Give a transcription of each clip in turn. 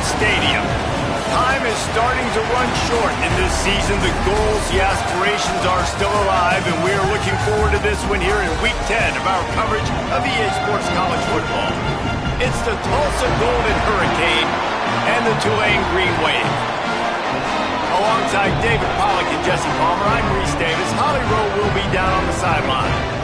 Stadium. Time is starting to run short in this season. The goals, the aspirations are still alive, and we are looking forward to this one here in Week 10 of our coverage of EA Sports College Football. It's the Tulsa Golden Hurricane and the Tulane Green Wave. Alongside David Pollack and Jesse Palmer, I'm Reese Davis. Holly Rowe will be down on the sideline.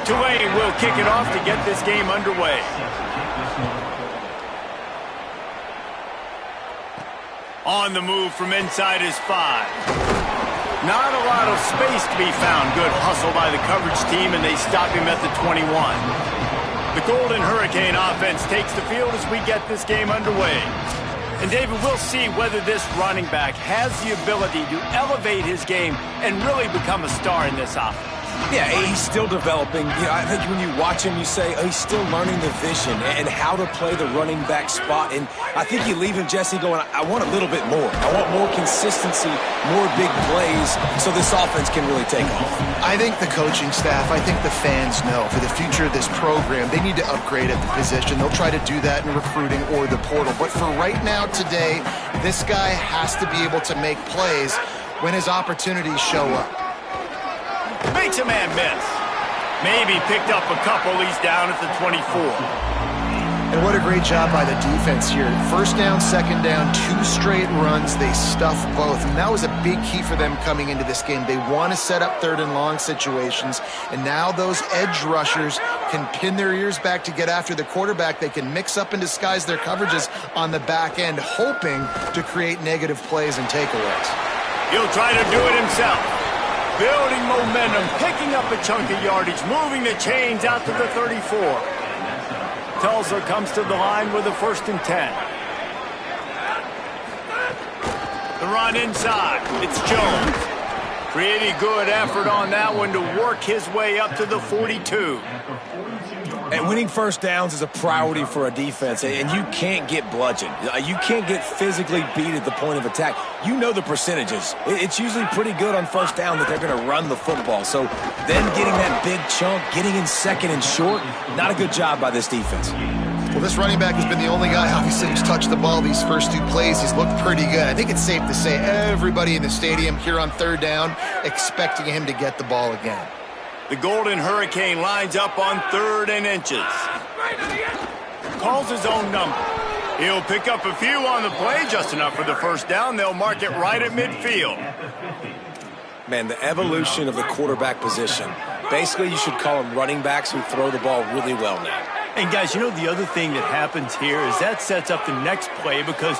Tulane will kick it off to get this game underway. On the move from inside is 5. Not a lot of space to be found. Good hustle by the coverage team, and they stop him at the 21. The Golden Hurricane offense takes the field as we get this game underway. And David, we'll see whether this running back has the ability to elevate his game and really become a star in this offense. Yeah, he's still developing. You know, I think when you watch him, you say, oh, he's still learning the vision and how to play the running back spot. And I think you leave him, Jesse, going, I want a little bit more. I want more consistency, more big plays, so this offense can really take off. I think the coaching staff, I think the fans know for the future of this program, they need to upgrade at the position. They'll try to do that in recruiting or the portal. But for right now, today, this guy has to be able to make plays when his opportunities show up. Makes a man miss. Maybe picked up a couple. He's down at the 24. And what a great job by the defense here. First down, second down, 2 straight runs. They stuff both. And that was a big key for them coming into this game. They want to set up third and long situations. And now those edge rushers can pin their ears back to get after the quarterback. They can mix up and disguise their coverages on the back end, hoping to create negative plays and takeaways. He'll try to do it himself. Building momentum, picking up a chunk of yardage, moving the chains out to the 34. Tulsa comes to the line with a 1st and 10. The run inside. It's Jones. Pretty good effort on that one to work his way up to the 42. And winning first downs is a priority for a defense, and you can't get bludgeoned. You can't get physically beat at the point of attack. You know the percentages. It's usually pretty good on first down that they're going to run the football. So then getting that big chunk, getting in second and short, not a good job by this defense. Well, this running back has been the only guy, obviously, who's touched the ball these first 2 plays. He's looked pretty good. I think it's safe to say everybody in the stadium here on 3rd down expecting him to get the ball again. The Golden Hurricane lines up on 3rd and inches. Calls his own number. He'll pick up a few on the play, just enough for the first down. They'll mark it right at midfield. Man, the evolution of the quarterback position. Basically, you should call them running backs who throw the ball really well now. And guys, you know the other thing that happens here is that sets up the next play because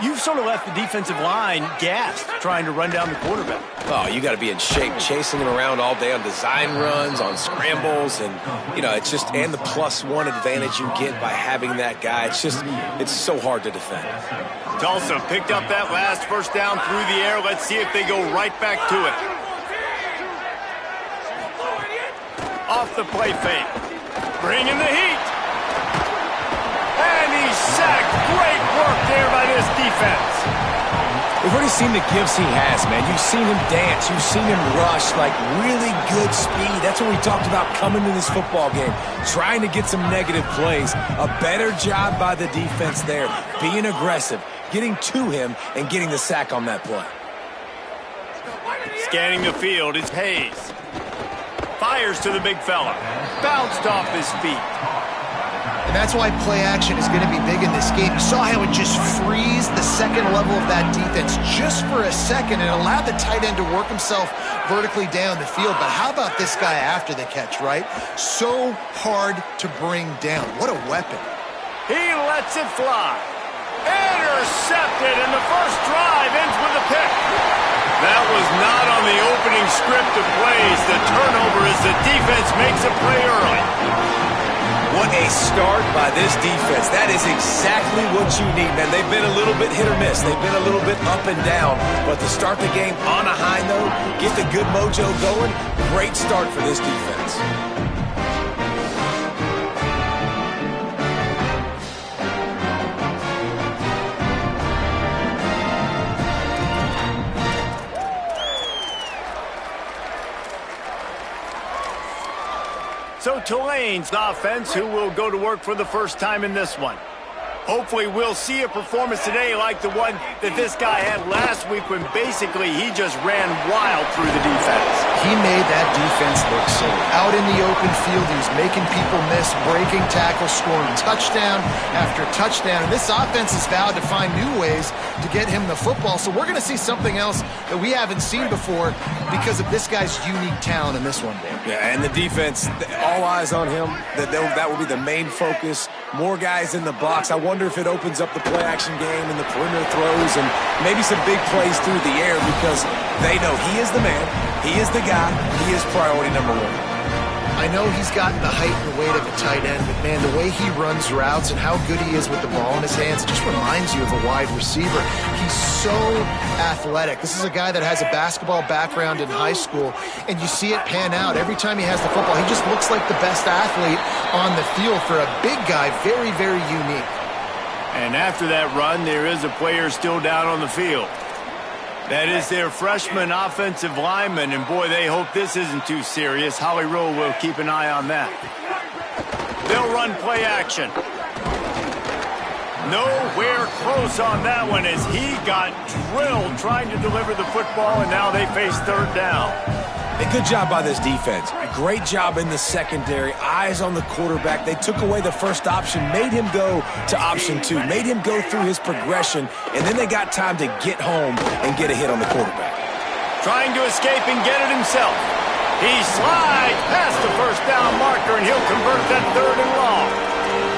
you've sort of left the defensive line gassed trying to run down the quarterback. Oh, you got to be in shape, chasing him around all day on design runs, on scrambles, and, you know, it's just, and the +1 advantage you get by having that guy. It's so hard to defend. Tulsa picked up that last first down through the air. Let's see if they go right back to it. Off the play fake. Bringing the heat. And he's sacked. Great work there by this defense. We've already seen the gifts he has, man. You've seen him dance. You've seen him rush, like really good speed. That's what we talked about coming to this football game, trying to get some negative plays. A better job by the defense there, being aggressive, getting to him, and getting the sack on that play. Scanning the field is Hayes. Fires to the big fella. Bounced off his feet. And that's why play action is going to be big in this game. You saw how it just frees the second level of that defense just for a second and allowed the tight end to work himself vertically down the field. But how about this guy after the catch, right? So hard to bring down. What a weapon. He lets it fly. Intercepted, and the first drive ends with a pick. That was not on the opening script of plays. The turnover as the defense makes a play early. What a start by this defense. That is exactly what you need, man. They've been a little bit hit or miss. They've been a little bit up and down. But to start the game on a high note, get the good mojo going, great start for this defense. So Tulane's offense, who will go to work for the first time in this one. Hopefully we'll see a performance today like the one that this guy had last week when basically he just ran wild through the defense. He made that defense look silly. Out in the open field, he was making people miss, breaking tackles, scoring touchdown after touchdown. And this offense has vowed to find new ways to get him the football. So we're going to see something else that we haven't seen before because of this guy's unique talent in this one, Dave. Yeah, and the defense, all eyes on him. That will be the main focus. More guys in the box. I wonder if it opens up the play-action game and the perimeter throws and maybe some big plays through the air because they know he is the man, he is the guy, he is priority number one. I know he's got the height and the weight of a tight end, but, man, the way he runs routes and how good he is with the ball in his hands, it just reminds you of a wide receiver. He's so athletic. This is a guy that has a basketball background in high school, and you see it pan out. Every time he has the football, he just looks like the best athlete on the field for a big guy. Very, very unique. And after that run, there is a player still down on the field. That is their freshman offensive lineman, and boy, they hope this isn't too serious. Holly Rowe will keep an eye on that. They'll run play action. Nowhere close on that one as he got drilled trying to deliver the football, and now they face third down. A good job by this defense. Great job in the secondary. Eyes on the quarterback. They took away the first option, made him go to option 2, made him go through his progression, and then they got time to get home and get a hit on the quarterback. Trying to escape and get it himself. He slides past the first down marker, and he'll convert that third and long.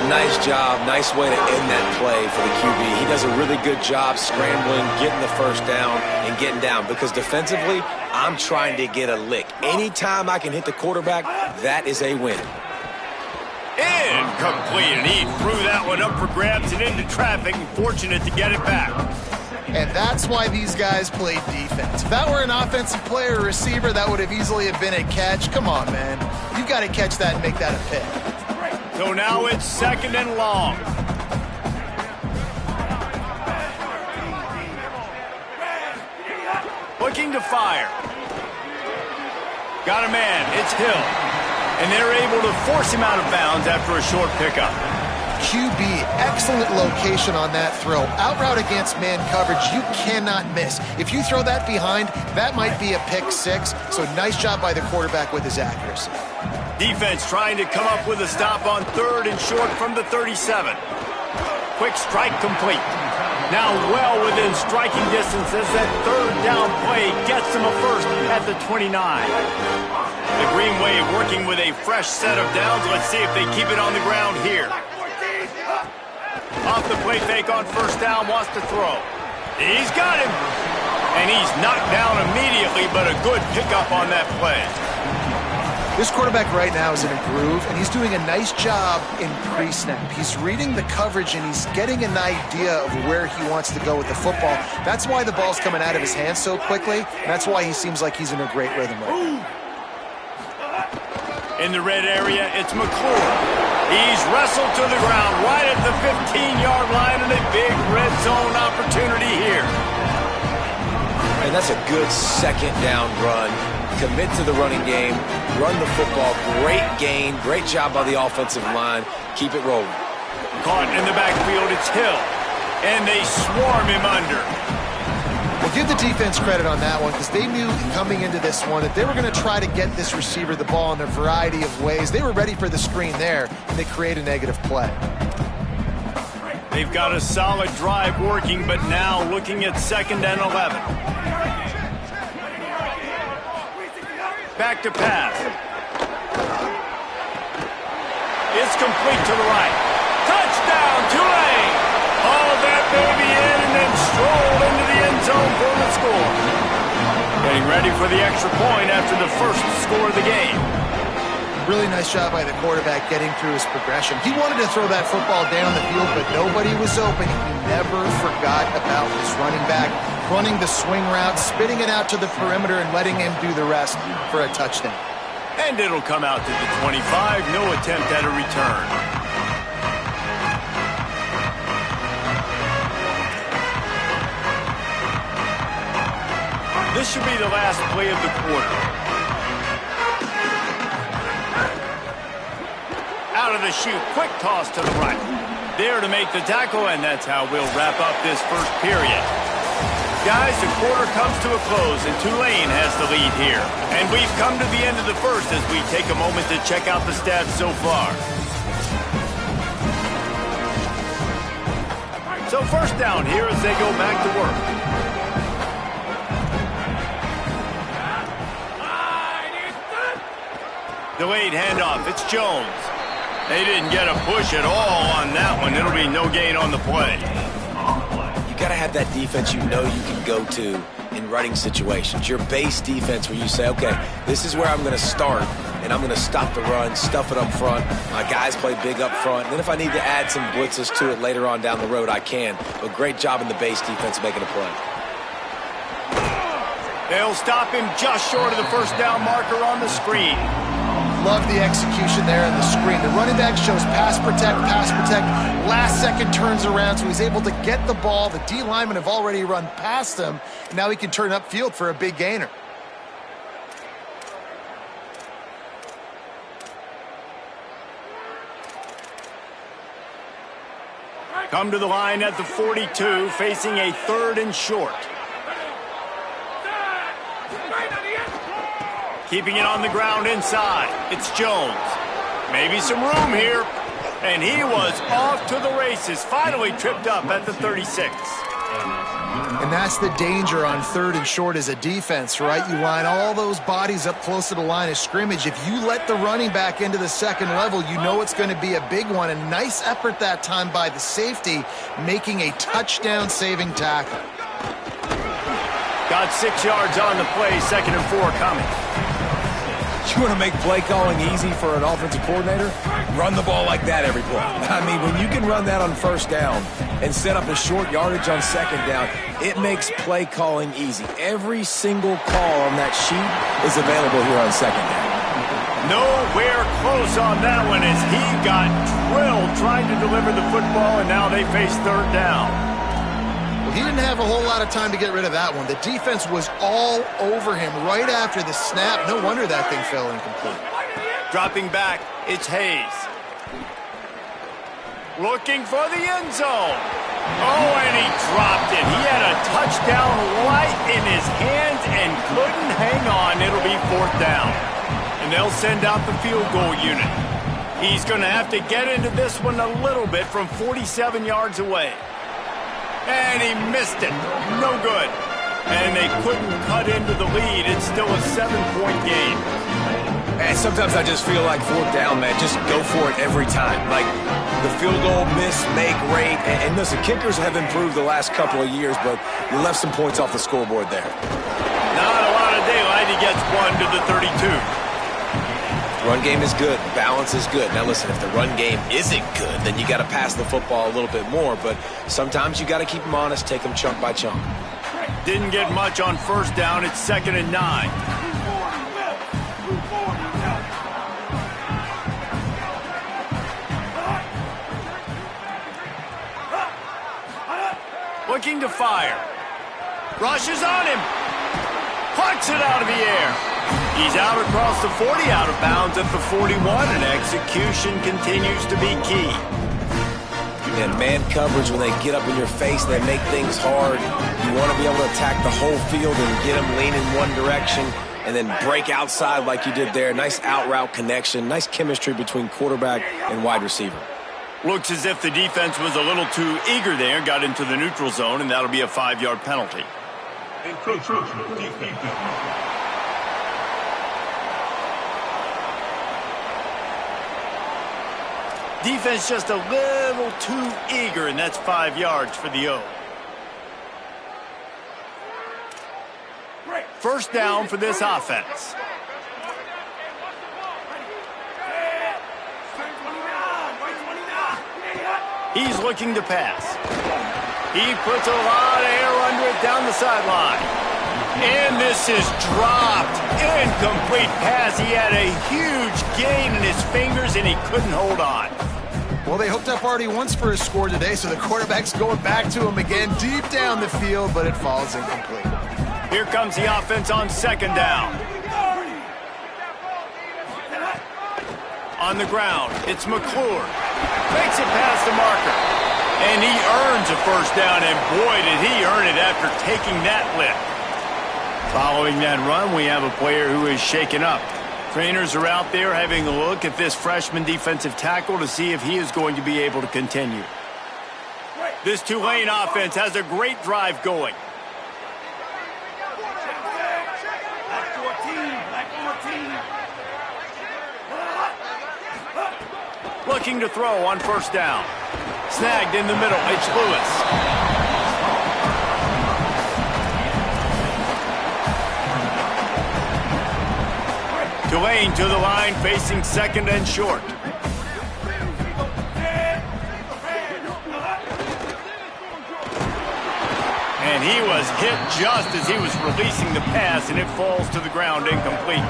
Nice job. Nice way to end that play for the QB. He does a really good job scrambling, getting the first down, and getting down. Because defensively, I'm trying to get a lick. Anytime I can hit the quarterback, that is a win. Incomplete, and he threw that one up for grabs and into traffic, and fortunate to get it back. And that's why these guys play defense. If that were an offensive player or receiver, that would have easily have been a catch. Come on, man. You've got to catch that and make that a pick. So now it's second and long. Looking to fire. Got a man. It's Hill. And they're able to force him out of bounds after a short pickup. QB, excellent location on that throw. Out route against man coverage, you cannot miss. If you throw that behind, that might be a pick 6. So nice job by the quarterback with his accuracy. Defense trying to come up with a stop on third and short from the 37. Quick strike complete. Now well within striking distance as that third down play gets him a first at the 29. The Green Wave working with a fresh set of downs. Let's see if they keep it on the ground here. Off the play fake on first down, wants to throw. He's got him. And he's knocked down immediately, but a good pickup on that play. This quarterback right now is in a groove, and he's doing a nice job in pre-snap. He's reading the coverage, and he's getting an idea of where he wants to go with the football. That's why the ball's coming out of his hands so quickly, and that's why he seems like he's in a great rhythm right now. In the red area, it's McClure. He's wrestled to the ground right at the 15-yard line, and a big red zone opportunity here. And that's a good second down run. Commit to the running game, run the football, great gain, great job by the offensive line. Keep it rolling. Caught in the backfield, it's Hill, and they swarm him under. Well, give the defense credit on that one because they knew coming into this one that they were going to try to get this receiver the ball in a variety of ways. They were ready for the screen there, and they create a negative play. They've got a solid drive working, but now looking at second and 11. Back to pass. It's complete to the right. Touchdown, Tulane! Hauled that baby in and then strolled into the end zone for the score. Getting ready for the extra point after the first score of the game. Really nice job by the quarterback getting through his progression. He wanted to throw that football down the field, but nobody was open. He never forgot about his running back, running the swing route, spitting it out to the perimeter, and letting him do the rest for a touchdown. And it'll come out to the 25. No attempt at a return. This should be the last play of the quarter. Out of the chute, quick toss to the right. There to make the tackle, and that's how we'll wrap up this first period. Guys, the quarter comes to a close, and Tulane has the lead here. And we've come to the end of the first as we take a moment to check out the stats so far. So first down here as they go back to work. Delayed handoff, it's Jones. They didn't get a push at all on that one. It'll be no gain on the play. You got to have that defense you know you can go to in running situations. Your base defense where you say, okay, this is where I'm going to start, and I'm going to stop the run, stuff it up front. My guys play big up front. And then if I need to add some blitzes to it later on down the road, I can. But great job in the base defense making a play. They'll stop him just short of the first down marker on the screen. Love the execution there on the screen. The running back shows pass protect, last second turns around, so he's able to get the ball. The D linemen have already run past him, and now he can turn upfield for a big gainer. Come to the line at the 42, facing a 3rd and short. Keeping it on the ground inside. It's Jones. Maybe some room here. And he was off to the races. Finally tripped up at the 36. And that's the danger on 3rd and short as a defense, right? You line all those bodies up close to the line of scrimmage. If you let the running back into the second level, you know it's going to be a big one. A nice effort that time by the safety, making a touchdown-saving tackle. Got 6 yards on the play, 2nd and 4 coming. You want to make play calling easy for an offensive coordinator? Run the ball like that every play. I mean, when you can run that on first down and set up a short yardage on second down, it makes play calling easy. Every single call on that sheet is available here on second down. Nowhere close on that one as he got drilled trying to deliver the football, and now they face 3rd down. He didn't have a whole lot of time to get rid of that one. The defense was all over him right after the snap. No wonder that thing fell incomplete. Dropping back, it's Hayes. Looking for the end zone. Oh, and he dropped it. He had a touchdown right in his hands and couldn't hang on. It'll be 4th down. And they'll send out the field goal unit. He's going to have to get into this one a little bit from 47 yards away. And he missed it. No good. And they couldn't cut into the lead. It's still a 7-point game. And sometimes I just feel like 4th down, man. Just go for it every time. Like the field goal miss, make rate. And listen, kickers have improved the last couple of years, but you left some points off the scoreboard there. Not a lot of daylight. He gets 1 to the 32. Run game is good. Balance is good. Now, listen, if the run game isn't good, then you got to pass the football a little bit more. But sometimes you got to keep them honest, take them chunk by chunk. Didn't get much on first down. It's 2nd and 9. Looking to fire. Rushes on him. Pucks it out of the air. He's out across the 40, out of bounds at the 41, and execution continues to be key. And man coverage, when they get up in your face, they make things hard. You want to be able to attack the whole field and get them leaning one direction and then break outside like you did there. Nice out route connection, nice chemistry between quarterback and wide receiver. Looks as if the defense was a little too eager there, got into the neutral zone, and that'll be a 5-yard penalty. Defense just a little too eager, and that's 5 yards for the O. First down for this offense. He's looking to pass. He puts a lot of air under it down the sideline. And this is dropped. Incomplete pass. He had a huge gain in his fingers, and he couldn't hold on. Well, they hooked up already once for a score today, so the quarterback's going back to him again deep down the field, but it falls incomplete. Here comes the offense on second down. On the ground, it's McClure. Makes it past the marker. And he earns a first down, and boy, did he earn it after taking that lift. Following that run, we have a player who is shaken up. Trainers are out there having a look at this freshman defensive tackle to see if he is going to be able to continue. This Tulane offense has a great drive going. Looking to throw on first down. Snagged in the middle. It's Lewis. Tulane to the line, facing second and short. And he was hit just as he was releasing the pass, and it falls to the ground incomplete.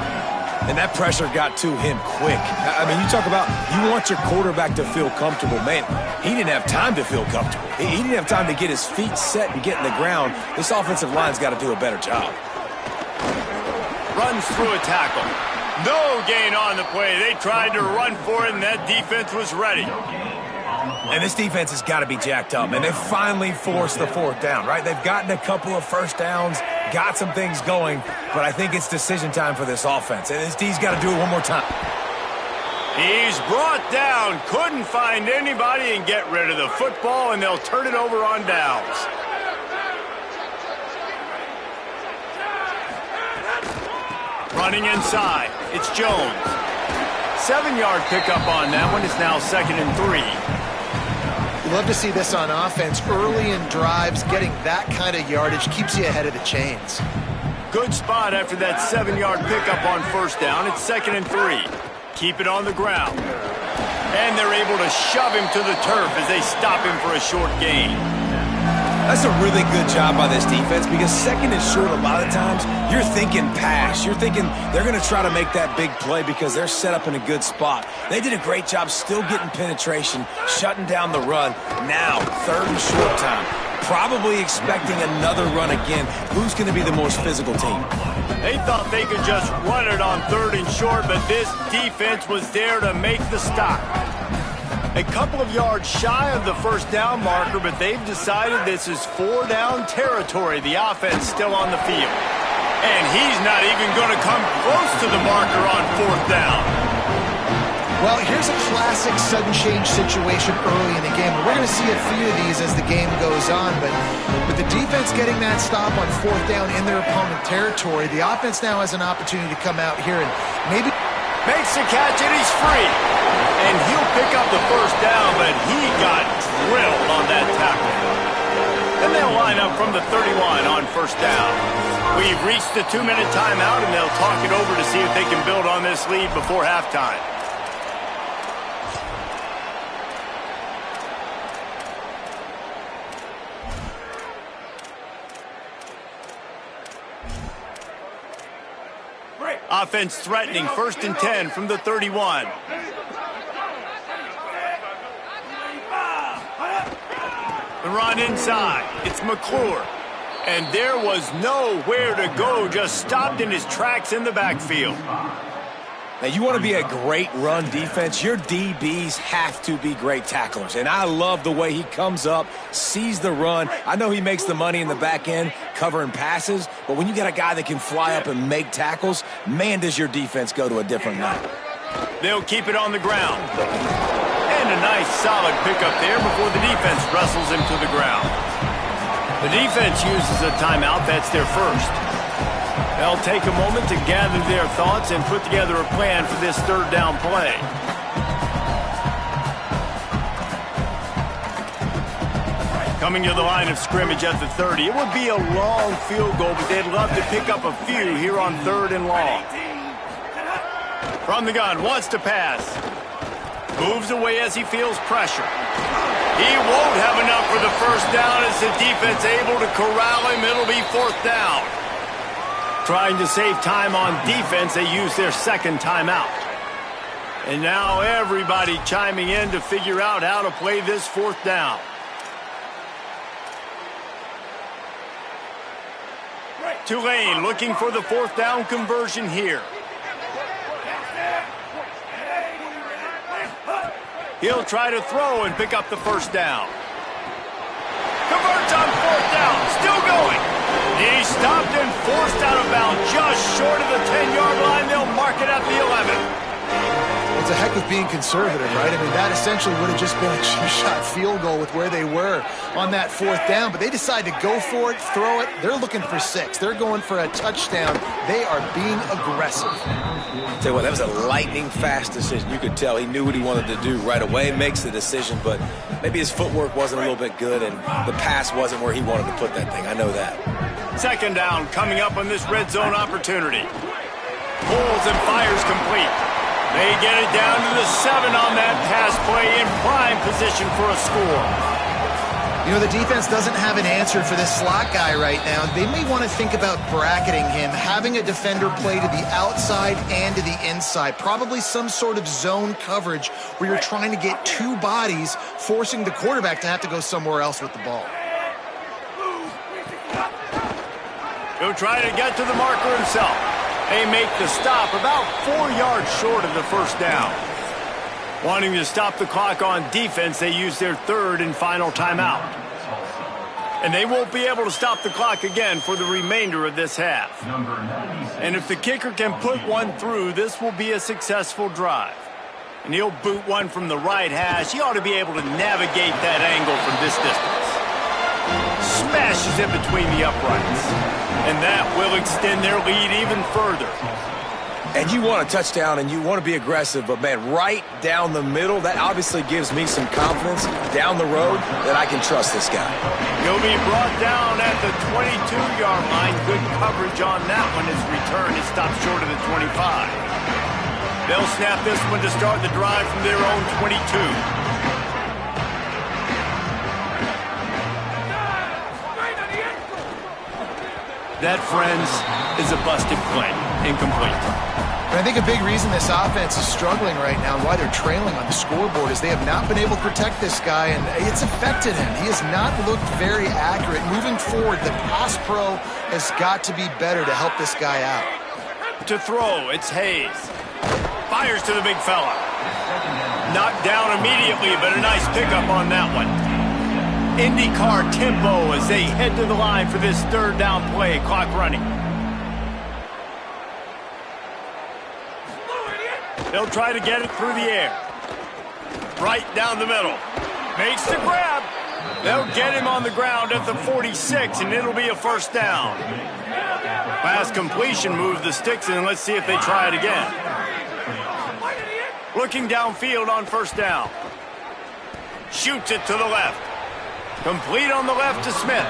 And that pressure got to him quick. I mean, you talk about you want your quarterback to feel comfortable. Man, he didn't have time to feel comfortable. He didn't have time to get his feet set and get in the ground. This offensive line's got to do a better job. Runs through a tackle. No gain on the play. They tried to run for it, and that defense was ready. And this defense has got to be jacked up, and they finally forced the fourth down, right? They've gotten a couple of first downs, got some things going, but I think it's decision time for this offense, and this D's got to do it one more time. He's brought down, couldn't find anybody and get rid of the football, and they'll turn it over on downs. Running inside, it's Jones. 7-yard pickup on that one. It's now 2nd and 3. You love to see this on offense. Early in drives, getting that kind of yardage keeps you ahead of the chains. Good spot after that 7-yard pickup on first down. It's 2nd and 3. Keep it on the ground. And they're able to shove him to the turf as they stop him for a short gain. That's a really good job by this defense because second and short a lot of times, you're thinking pass. You're thinking they're going to try to make that big play because they're set up in a good spot. They did a great job still getting penetration, shutting down the run. Now, 3rd and short time. Probably expecting another run again. Who's going to be the most physical team? They thought they could just run it on 3rd and short, but this defense was there to make the stop. A couple of yards shy of the first down marker, but they've decided this is 4-down territory. The offense still on the field. And he's not even going to come close to the marker on 4th down. Well, here's a classic sudden change situation early in the game. We're going to see a few of these as the game goes on, but with the defense getting that stop on 4th down in their opponent territory, the offense now has an opportunity to come out here and maybe... Makes the catch, and he's free. And he'll pick up the first down, but he got drilled on that tackle. And they'll line up from the 31 on first down. We've reached the 2-minute timeout, and they'll talk it over to see if they can build on this lead before halftime. Offense threatening, 1st and 10 from the 31. The run inside. It's McClure. And there was nowhere to go, just stopped in his tracks in the backfield. Now, you want to be a great run defense, your DBs have to be great tacklers. And I love the way he comes up, sees the run. I know he makes the money in the back end covering passes, but when you got a guy that can fly up and make tackles, man, does your defense go to a different level. They'll keep it on the ground. And a nice solid pickup there before the defense wrestles him to the ground. The defense uses a timeout. That's their first. They'll take a moment to gather their thoughts and put together a plan for this 3rd down play. Coming to the line of scrimmage at the 30. It would be a long field goal, but they'd love to pick up a few here on 3rd and long. From the gun, wants to pass. Moves away as he feels pressure. He won't have enough for the first down as the defense able to corral him. It'll be 4th down. Trying to save time on defense, they use their second timeout. And now everybody chiming in to figure out how to play this 4th down. Tulane looking for the 4th down conversion here. He'll try to throw and pick up the first down. Converts on 4th down, still going. He's stopped and forced out of bounds just short of the 10-yard line. They'll mark it at the 11. It's a heck of being conservative, right? I mean, that essentially would have just been a cheap-shot field goal with where they were on that 4th down, but they decide to go for it, throw it. They're looking for 6. They're going for a touchdown. They are being aggressive. Tell you what, that was a lightning-fast decision. You could tell he knew what he wanted to do right away, makes the decision, but maybe his footwork wasn't a little bit good, and the pass wasn't where he wanted to put that thing. I know that. 2nd down coming up on this red zone opportunity. Pulls and fires complete. They get it down to the 7 on that pass play in prime position for a score. You know, the defense doesn't have an answer for this slot guy right now. They may want to think about bracketing him, having a defender play to the outside and to the inside. Probably some sort of zone coverage where you're trying to get 2 bodies, forcing the quarterback to have to go somewhere else with the ball. He'll try to get to the marker himself. They make the stop about 4 yards short of the first down. Wanting to stop the clock on defense, they use their 3rd and final timeout. And they won't be able to stop the clock again for the remainder of this half. And if the kicker can put one through, this will be a successful drive. And he'll boot one from the right hash. He ought to be able to navigate that angle from this distance. Smashes it between the uprights. And that will extend their lead even further. And you want a touchdown and you want to be aggressive, but, man, right down the middle, that obviously gives me some confidence down the road that I can trust this guy. He'll be brought down at the 22-yard line. Good coverage on that one. His return is stopped short of the 25. They'll snap this one to start the drive from their own 22. That, friends, is a busted play. Incomplete. And I think a big reason this offense is struggling right now and why they're trailing on the scoreboard is they have not been able to protect this guy, and it's affected him. He has not looked very accurate. Moving forward, the pass pro has got to be better to help this guy out. To throw, it's Hayes. Fires to the big fella. Knocked down immediately, but a nice pickup on that one. IndyCar tempo as they head to the line for this 3rd down play. Clock running. They'll try to get it through the air. Right down the middle. Makes the grab. They'll get him on the ground at the 46, and it'll be a 1st down. Pass completion moves the sticks, and let's see if they try it again. Looking downfield on 1st down. Shoots it to the left. Complete on the left to Smith.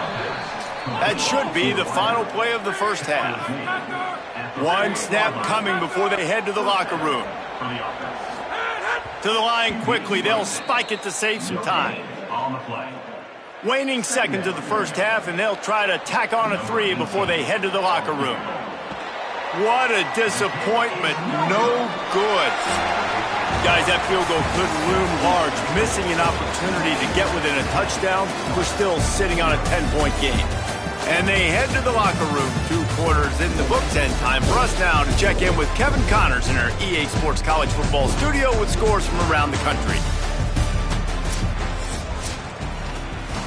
That should be the final play of the first half. One snap coming before they head to the locker room. To the line quickly. They'll spike it to save some time. Waning seconds of the first half, and they'll try to tack on a 3 before they head to the locker room. What a disappointment. No good. Guys, that field goal could loom large. Missing an opportunity to get within a touchdown. We're still sitting on a 10-point game. And they head to the locker room. 2 quarters in the books, and time for us now to check in with Kevin Connors in our EA Sports College Football studio with scores from around the country.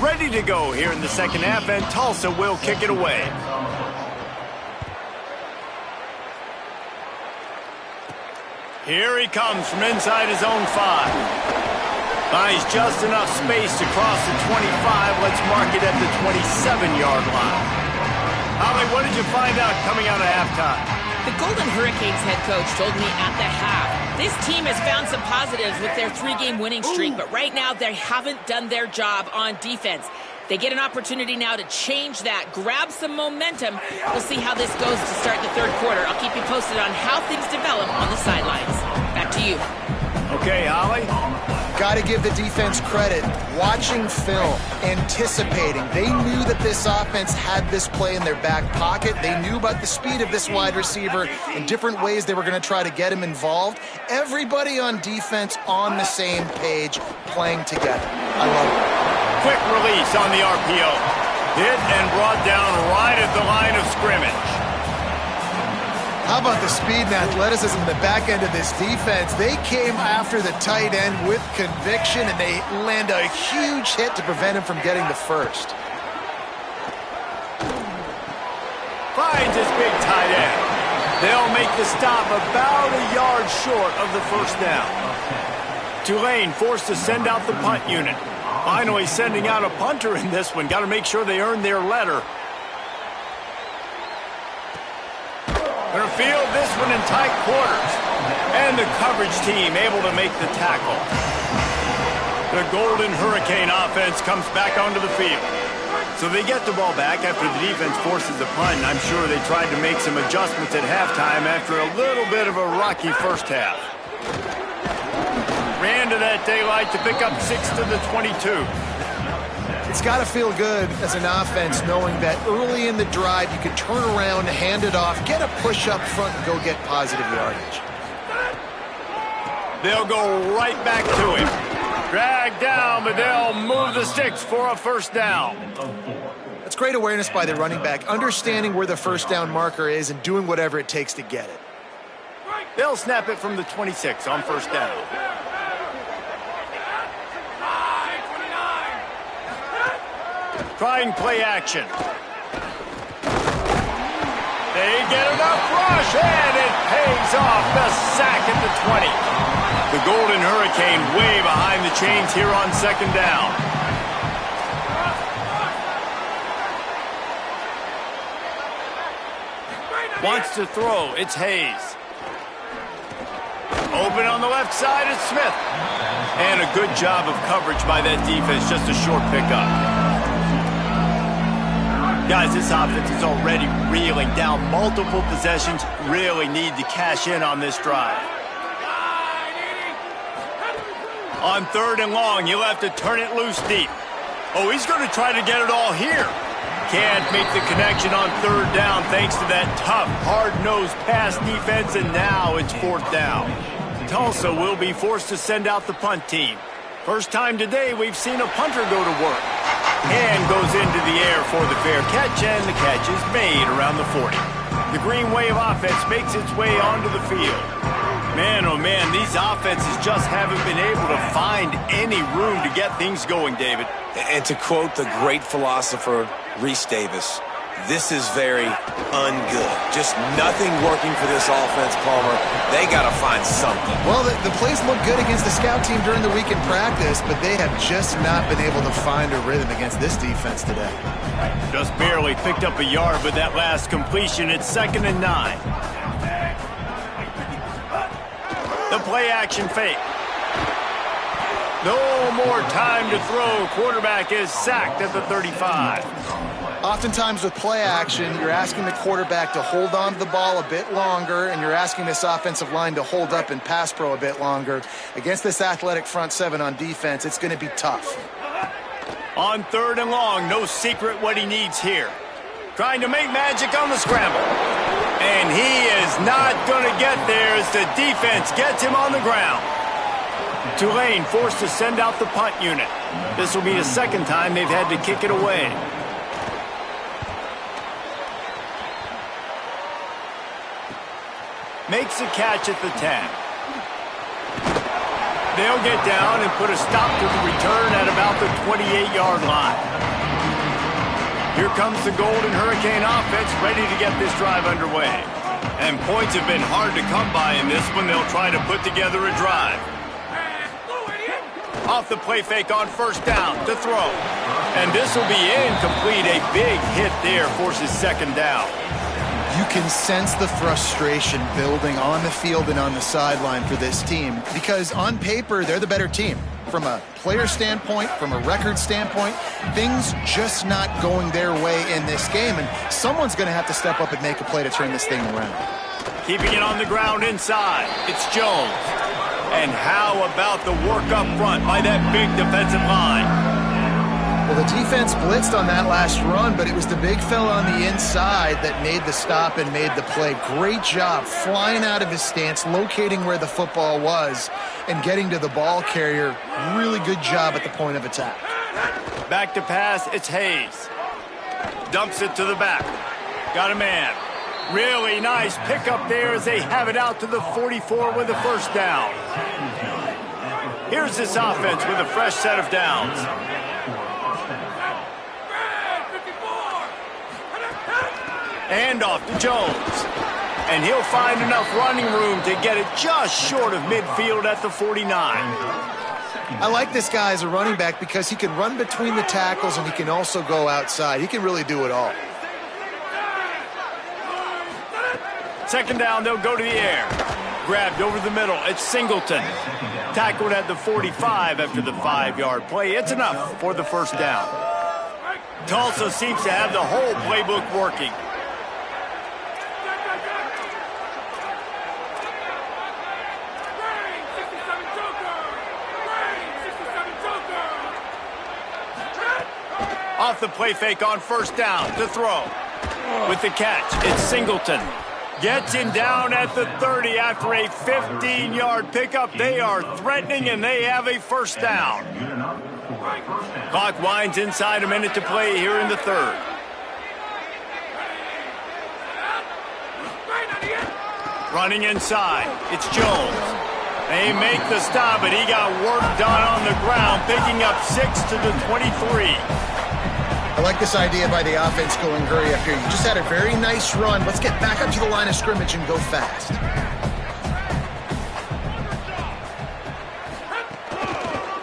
Ready to go here in the second half, and Tulsa will kick it away. Here he comes from inside his own 5. Buys just enough space to cross the 25. Let's mark it at the 27-yard line. Holly, what did you find out coming out of halftime? The Golden Hurricanes head coach told me at the half, this team has found some positives with their 3-game winning streak, but right now they haven't done their job on defense. They get an opportunity now to change that, grab some momentum. We'll see how this goes to start the 3rd quarter. I'll keep you posted on how things develop on the sidelines. Back to you. Okay, Holly. got to give the defense credit. Watching film, anticipating. They knew that this offense had this play in their back pocket. They knew about the speed of this wide receiver and different ways they were going to try to get him involved. Everybody on defense on the same page, playing together. I love it. Quick release on the RPO. Hit and brought down right at the line of scrimmage. How about the speed and athleticism in the back end of this defense? They came after the tight end with conviction, and they land a huge hit to prevent him from getting the first. Finds his big tight end. They'll make the stop about a yard short of the first down. Tulane forced to send out the punt unit. Finally sending out a punter in this one. Got to make sure they earn their letter. Going to field this one in tight quarters. And the coverage team able to make the tackle. The Golden Hurricane offense comes back onto the field. So they get the ball back after the defense forces the punt. And I'm sure they tried to make some adjustments at halftime after a little bit of a rocky first half. Ran to that daylight to pick up 6 to the 22. It's got to feel good as an offense knowing that early in the drive you can turn around, hand it off, get a push up front, and go get positive yardage. They'll go right back to him. Dragged down, but they'll move the sticks for a first down. That's great awareness by the running back, understanding where the first down marker is and doing whatever it takes to get it. They'll snap it from the 26 on first down. Trying play action. They get enough rush, and it pays off. The sack at the 20. The Golden Hurricane way behind the chains here on second down. Wants to throw. It's Hayes. Open on the left side, it's Smith. And a good job of coverage by that defense. Just a short pickup. Guys, this offense is already reeling down multiple possessions. Really need to cash in on this drive. On third and long, you'll have to turn it loose deep. Oh, he's going to try to get it all here. Can't make the connection on third down thanks to that tough, hard-nosed pass defense, and now it's fourth down. Tulsa will be forced to send out the punt team. First time today we've seen a punter go to work. And goes into the air for the fair catch, and the catch is made around the 40. The Green Wave offense makes its way onto the field. Man, oh man, these offenses just haven't been able to find any room to get things going, David. And to quote the great philosopher Reese Davis, this is very ungood. Just nothing working for this offense, Palmer. They got to find something. Well, the plays look good against the scout team during the week in practice, but they have just not been able to find a rhythm against this defense today. Just barely picked up a yard with that last completion. It's 2nd and 9. The play action fake. No more time to throw. Quarterback is sacked at the 35. Oftentimes with play action, you're asking the quarterback to hold on to the ball a bit longer, and you're asking this offensive line to hold up in pass pro a bit longer. Against this athletic front seven on defense, it's going to be tough. On third and long, no secret what he needs here. Trying to make magic on the scramble. And he is not going to get there as the defense gets him on the ground. Tulane forced to send out the punt unit. This will be the second time they've had to kick it away. Makes a catch at the 10. They'll get down and put a stop to the return at about the 28-yard line. Here comes the Golden Hurricane offense ready to get this drive underway. And points have been hard to come by in this one. They'll try to put together a drive. Off the play fake on first down to throw. And this will be incomplete. A big hit there forces second down. You can sense the frustration building on the field and on the sideline for this team because on paper, they're the better team. From a player standpoint, from a record standpoint, things just not going their way in this game, and someone's going to have to step up and make a play to turn this thing around. Keeping it on the ground inside. It's Jones. And how about the work up front by that big defensive line? Well, the defense blitzed on that last run, but it was the big fella on the inside that made the stop and made the play. Great job flying out of his stance, locating where the football was, and getting to the ball carrier. Really good job at the point of attack. Back to pass, it's Hayes. Dumps it to the back. Got a man. Really nice pickup there as they have it out to the 44 with a first down. Here's this offense with a fresh set of downs. And off to Jones. And he'll find enough running room to get it just short of midfield at the 49. I like this guy as a running back because he can run between the tackles and he can also go outside. He can really do it all. Second down, they'll go to the air. Grabbed over the middle, it's Singleton. Tackled at the 45 after the 5-yard play. It's enough for the first down. Tulsa seems to have the whole playbook working. Off the play fake on first down to throw. With the catch, it's Singleton. Gets him down at the 30 after a 15-yard pickup. They are threatening, and they have a first down. Clock winds inside, a minute to play here in the third. Running inside, it's Jones. They make the stop, but he got work done on the ground, picking up 6 to the 23. I like this idea by the offense going hurry up here. You just had a very nice run. Let's get back up to the line of scrimmage and go fast.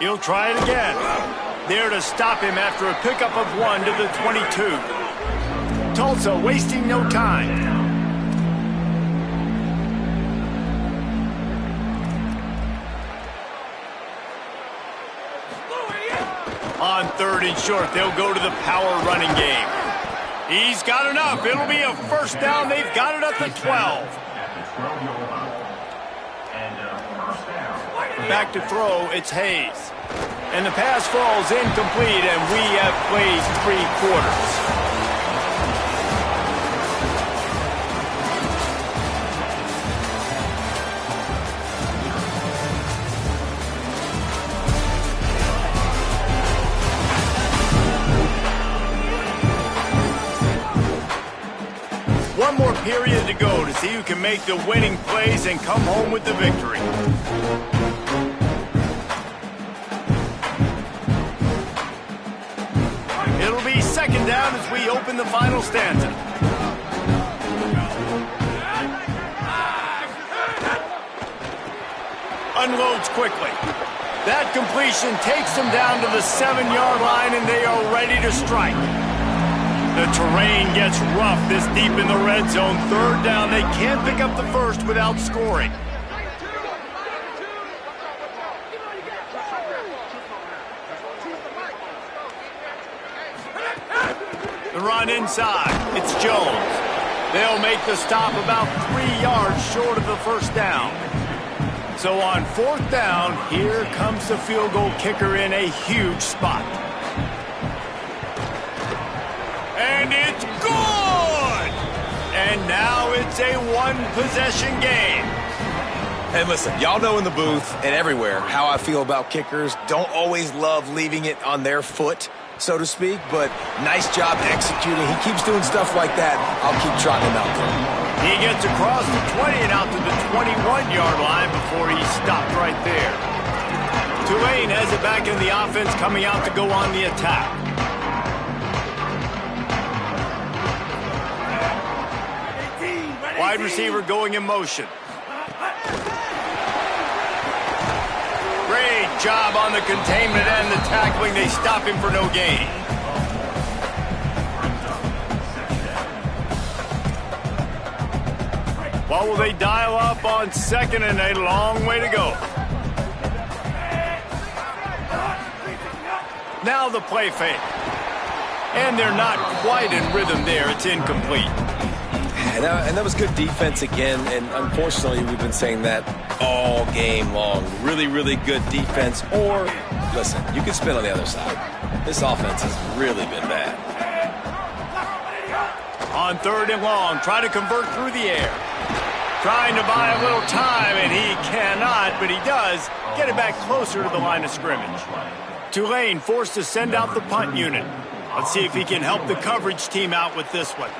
He'll try it again. There to stop him after a pickup of 1 to the 22. Tulsa wasting no time. On third and short, they'll go to the power running game. He's got enough. It'll be a first down. They've got it at the 12. Back to throw, it's Hayes. And the pass falls incomplete, and we have played 3 quarters. One more period to go to see who can make the winning plays and come home with the victory. It'll be second down as we open the final stanza. Unloads quickly. That completion takes them down to the 7-yard line, and they are ready to strike. The terrain gets rough this deep in the red zone. Third down, they can't pick up the first without scoring. The run inside, it's Jones. They'll make the stop about 3 yards short of the first down. So on fourth down, here comes the field goal kicker in a huge spot. And it's good! And now it's a one-possession game. Hey, listen, y'all know in the booth and everywhere how I feel about kickers. Don't always love leaving it on their foot, so to speak, but nice job executing. He keeps doing stuff like that. I'll keep trotting him out there. He gets across the 20 and out to the 21-yard line before he stopped right there. Tulane has it back in the offense, coming out to go on the attack. Wide receiver going in motion. Great job on the containment and the tackling. They stop him for no gain. What will they dial up on second and a long way to go? Now the play fake. And they're not quite in rhythm there. It's incomplete. and that was good defense again, and unfortunately we've been saying that all game long. Really, really good defense, or, listen, you can spin on the other side. This offense has really been bad. On 3rd and long, try to convert through the air. Trying to buy a little time, and he cannot, but he does get it back closer to the line of scrimmage. Tulane forced to send out the punt unit. Let's see if he can help the coverage team out with this one.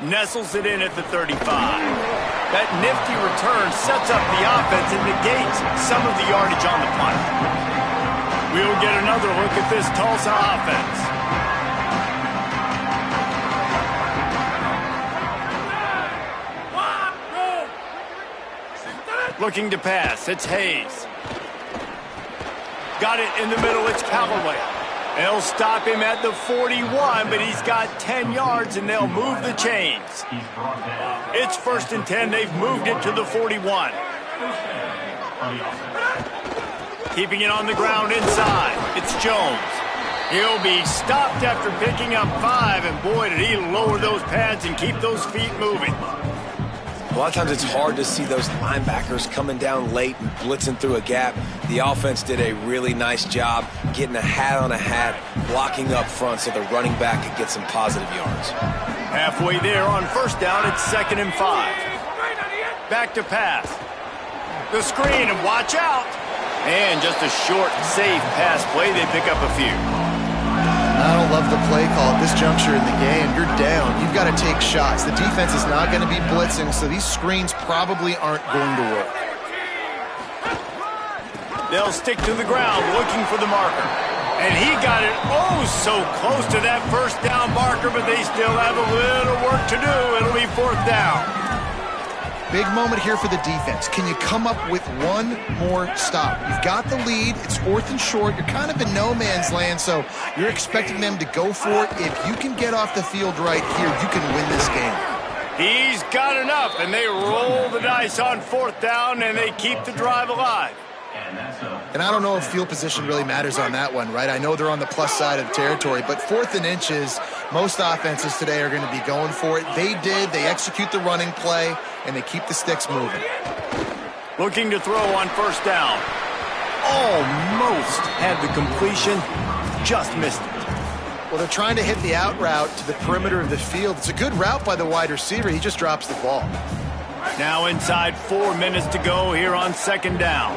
Nestles it in at the 35. That nifty return sets up the offense and negates some of the yardage on the punt. We'll get another look at this Tulsa offense. Looking to pass, it's Hayes. Got it in the middle, it's Callaway. They'll stop him at the 41, but he's got 10 yards, and they'll move the chains. It's 1st and 10. They've moved it to the 41. Keeping it on the ground inside. It's Jones. He'll be stopped after picking up 5, and boy, did he lower those pads and keep those feet moving. A lot of times it's hard to see those linebackers coming down late and blitzing through a gap. The offense did a really nice job getting a hat on a hat, blocking up front so the running back could get some positive yards. Halfway there on 1st down, it's 2nd and 5. Back to pass. The screen, and watch out. And just a short, safe pass play. They pick up a few. I don't love the play call at this juncture in the game. You're down. You've got to take shots. The defense is not going to be blitzing, so these screens probably aren't going to work. They'll stick to the ground looking for the marker. And he got it so close to that 1st down marker, but they still have a little work to do. It'll be 4th down. Big moment here for the defense. Can you come up with one more stop? You've got the lead. It's 4th and short. You're kind of in no man's land, so you're expecting them to go for it. If you can get off the field right here, you can win this game. He's got enough, and they roll the dice on 4th down, and they keep the drive alive. And I don't know if field position really matters on that one, right? I know they're on the plus side of the territory, but 4th and inches, most offenses today are going to be going for it. They did. They execute the running play, and they keep the sticks moving. Looking to throw on 1st down. Almost had the completion, just missed it. Well, they're trying to hit the out route to the perimeter of the field. It's a good route by the wide receiver. He just drops the ball. Now inside 4 minutes to go here on 2nd down.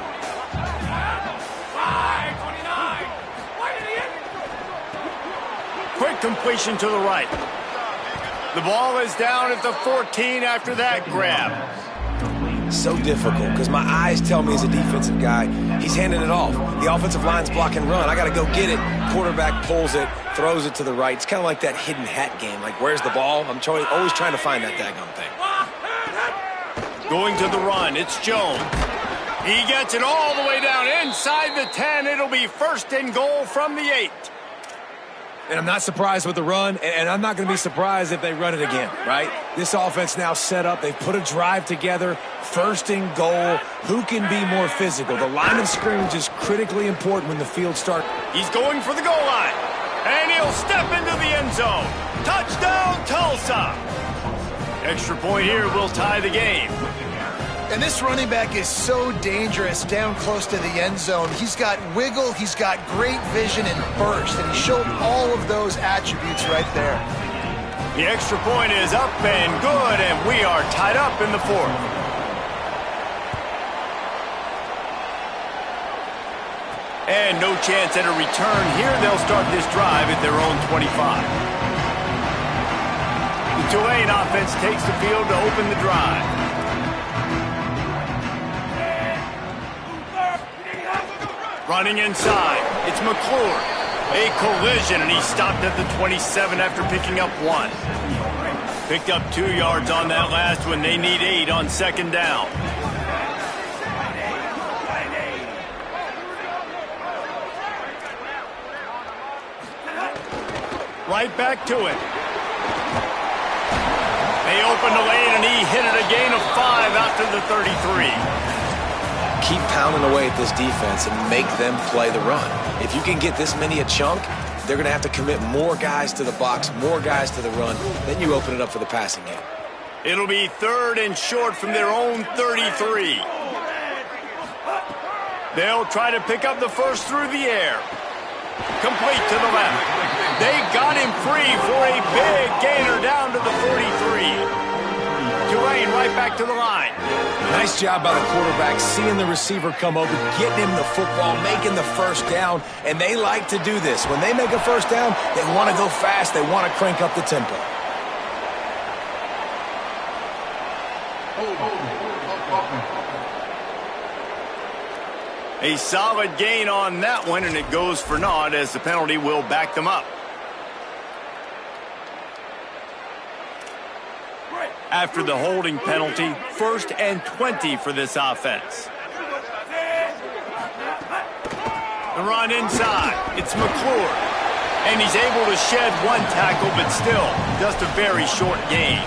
Quick completion to the right. The ball is down at the 14 after that grab. So difficult because my eyes tell me as a defensive guy, he's handing it off. The offensive line's block and run. I got to go get it. Quarterback pulls it, throws it to the right. It's kind of like that hidden hat game. Like, where's the ball? I'm always trying to find that daggone thing. Going to the run, it's Jones. He gets it all the way down inside the 10. It'll be 1st and goal from the 8. And I'm not surprised with the run, and I'm not going to be surprised if they run it again, right? This offense now set up. They've put a drive together, 1st and goal. Who can be more physical? The line of scrimmage is critically important when the field starts. He's going for the goal line, and he'll step into the end zone. Touchdown, Tulsa! Extra point here will tie the game. And this running back is so dangerous down close to the end zone. He's got wiggle, he's got great vision and burst, and he showed all of those attributes right there. The extra point is up and good, and we are tied up in the 4th. And no chance at a return here. They'll start this drive at their own 25. The Tulane offense takes the field to open the drive. Running inside, it's McClure. A collision, and he stopped at the 27 after picking up 1. Picked up 2 yards on that last one. They need 8 on 2nd down. Right back to it. They opened the lane, and he hit it a gain of 5 out to the 33. Keep pounding away at this defense and make them play the run. If you can get this many a chunk, they're going to have to commit more guys to the box, more guys to the run. Then you open it up for the passing game. It'll be 3rd and short from their own 33. They'll try to pick up the first through the air. Complete to the left. They got him free for a big gainer down to the 43. Tulane right back to the line. Nice job by the quarterback, seeing the receiver come over, getting him the football, making the first down, and they like to do this. When they make a first down, they want to go fast, they want to crank up the tempo. A solid gain on that one, and it goes for naught as the penalty will back them up. After the holding penalty, 1st and 20 for this offense. The run inside. It's McClure. And he's able to shed one tackle, but still just a very short gain.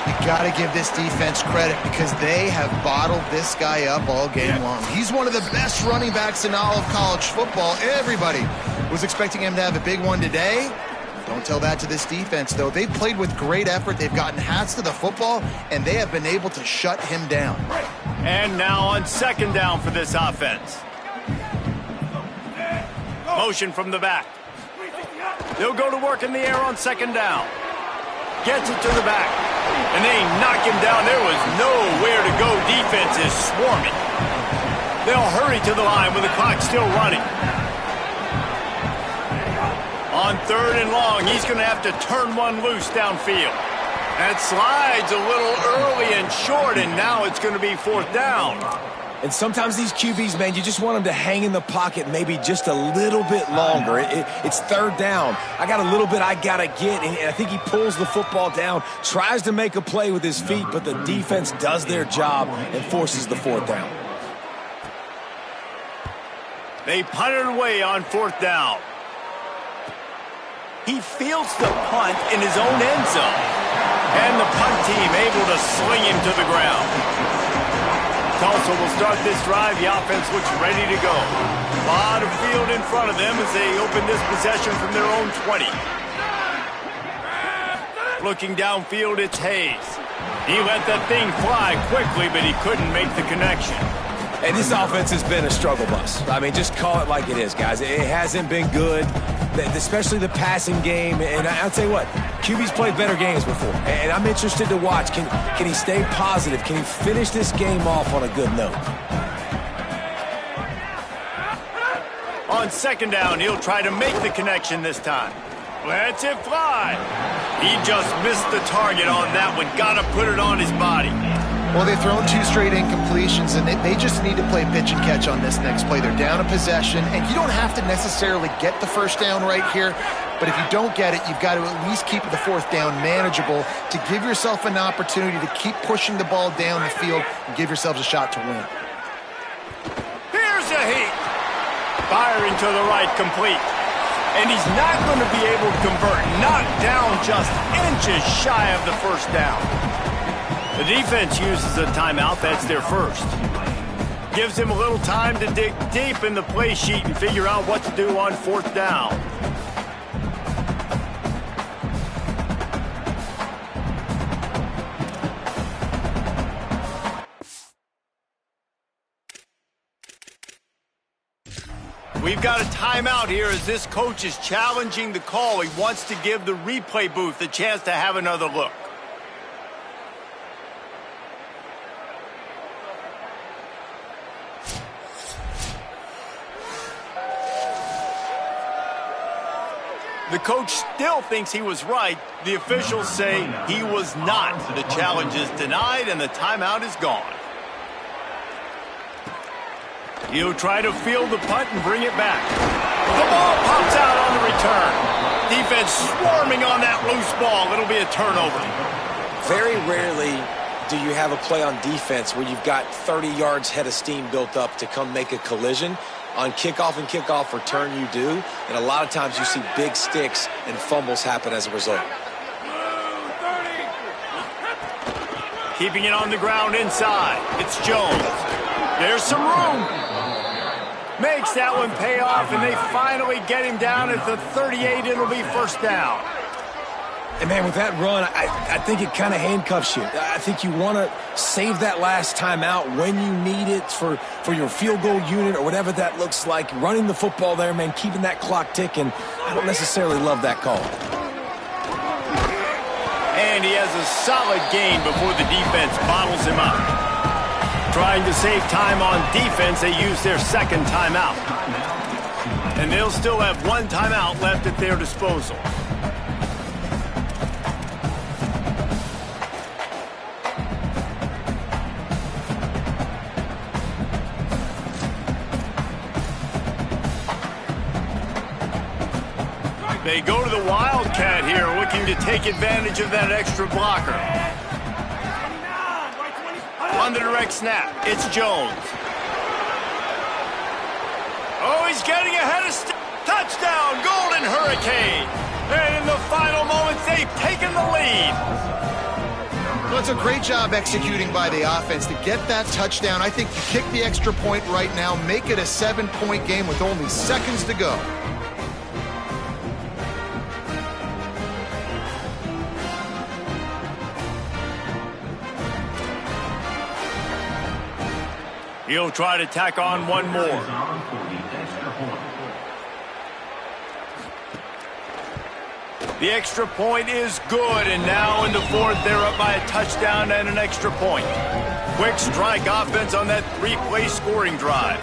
You got to give this defense credit because they have bottled this guy up all game long. He's one of the best running backs in all of college football. Everybody was expecting him to have a big one today. Don't tell that to this defense, though. They've played with great effort. They've gotten hats to the football, and they have been able to shut him down. And now on 2nd down for this offense. Motion from the back. They'll go to work in the air on 2nd down. Gets it to the back. And they knock him down. There was nowhere to go. Defense is swarming. They'll hurry to the line with the clock still running. On 3rd and long, he's going to have to turn one loose downfield. That slides a little early and short, and now it's going to be 4th down. And sometimes these QBs, man, you just want them to hang in the pocket maybe just a little bit longer. It's 3rd down. I got a little bit I got to get, and I think he pulls the football down, tries to make a play with his feet, but the defense does their job and forces the 4th down. They punt it away on 4th down. He fields the punt in his own end zone. And the punt team able to sling him to the ground. Tulsa will start this drive. The offense looks ready to go. A lot of field in front of them as they open this possession from their own 20. Looking downfield, it's Hayes. He let that thing fly quickly, but he couldn't make the connection. And this offense has been a struggle bus. I mean, just call it like it is, guys. It hasn't been good, especially the passing game. And I'll tell you what, QB's played better games before. And I'm interested to watch. Can he stay positive? Can he finish this game off on a good note? On 2nd down, he'll try to make the connection this time. Lets it fly. He just missed the target on that one. Got to put it on his body. Well, they've thrown 2 straight incompletions, and they just need to play pitch and catch on this next play. They're down a possession, and you don't have to necessarily get the 1st down right here, but if you don't get it, you've got to at least keep the 4th down manageable to give yourself an opportunity to keep pushing the ball down the field and give yourselves a shot to win. Here's a heat. Firing to the right, complete. And he's not going to be able to convert. Knocked down just inches shy of the 1st down. The defense uses a timeout. That's their first. Gives him a little time to dig deep in the play sheet and figure out what to do on 4th down. We've got a timeout here as this coach is challenging the call. He wants to give the replay booth a chance to have another look. The coach still thinks he was right. The officials say he was not. The challenge is denied and the timeout is gone. He'll try to field the punt and bring it back. The ball pops out on the return. Defense swarming on that loose ball. It'll be a turnover. Very rarely do you have a play on defense where you've got 30 yards head of steam built up to come make a collision. On kickoff and kickoff return, you do. And a lot of times you see big sticks and fumbles happen as a result. Keeping it on the ground inside. It's Jones. There's some room. Makes that one pay off, and they finally get him down at the 38. It'll be first down. And, man, with that run, I think it kind of handcuffs you. I think you want to save that last timeout when you need it for your field goal unit or whatever that looks like. Running the football there, man, keeping that clock ticking. I don't necessarily love that call. And he has a solid gain before the defense bottles him up. Trying to save time on defense, they use their second timeout. And they'll still have one timeout left at their disposal. They go to the Wildcat here, looking to take advantage of that extra blocker. On the direct snap, it's Jones. Oh, he's getting ahead of touchdown, Golden Hurricane. And in the final moments, they've taken the lead. Well, it's a great job executing by the offense to get that touchdown. I think you kick the extra point right now, make it a 7-point game with only seconds to go. He'll try to tack on one more. The extra point is good, and now in the fourth, they're up by a touchdown and an extra point. Quick strike offense on that 3-play scoring drive.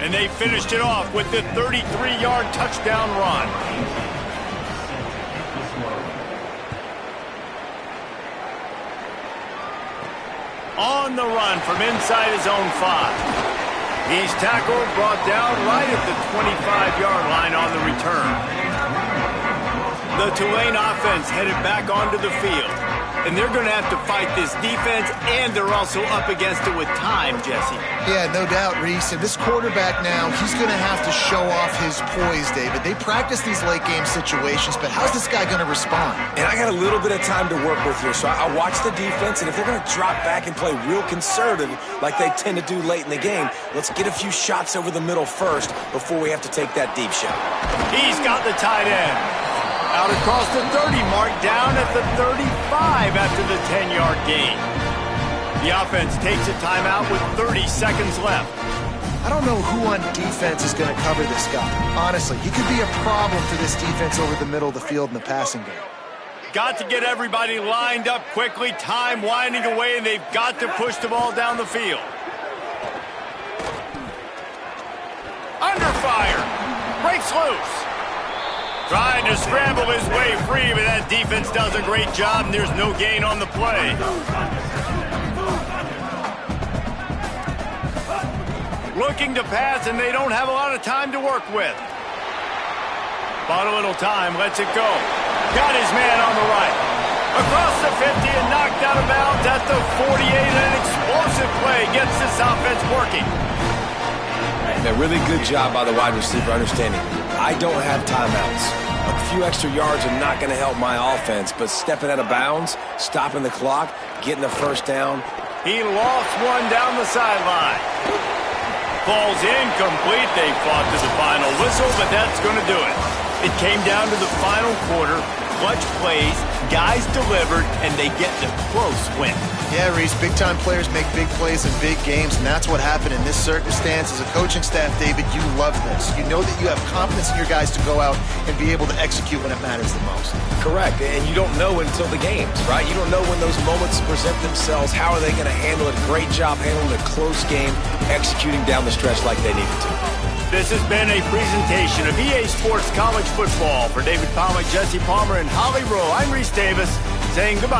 And they finished it off with the 33-yard touchdown run. On the run from inside his own 5. He's tackled, brought down right at the 25-yard line on the return. The Tulane offense headed back onto the field. And they're going to have to fight this defense, and they're also up against it with time, Jesse. Yeah, no doubt, Reese. And this quarterback now, he's going to have to show off his poise, David. They practice these late-game situations, but how's this guy going to respond? And I got a little bit of time to work with here, so I'll watch the defense, and if they're going to drop back and play real conservative like they tend to do late in the game, let's get a few shots over the middle first before we have to take that deep shot. He's got the tight end. Out across the 30 mark, down at the 35 after the 10-yard gain. The offense takes a timeout with 30 seconds left. I don't know who on defense is going to cover this guy. Honestly, he could be a problem for this defense over the middle of the field in the passing game. Got to get everybody lined up quickly. Time winding away, and they've got to push the ball down the field. Under fire. Breaks loose. Trying to scramble his way free, but that defense does a great job, and there's no gain on the play. Looking to pass, and they don't have a lot of time to work with. Bought a little time, lets it go. Got his man on the right. Across the 50 and knocked out of bounds at the 48, and an explosive play gets this offense working. A really good job by the wide receiver understanding I don't have timeouts. A few extra yards are not going to help my offense, but stepping out of bounds, stopping the clock, getting the first down. He lost one down the sideline. Falls incomplete. They fought to the final whistle, but that's going to do it. It came down to the final quarter. Clutch plays, guys delivered, and they get the close win. Yeah, Reese, big-time players make big plays in big games, and that's what happened in this circumstance. As a coaching staff, David, you love this. You know that you have confidence in your guys to go out and be able to execute when it matters the most. Correct, and you don't know until the games, right? You don't know when those moments present themselves. How are they going to handle it? Great job handling a close game, executing down the stretch like they needed to. This has been a presentation of EA Sports College Football. For David Pollack, Jesse Palmer, and Holly Rowe, I'm Reese Davis saying goodbye.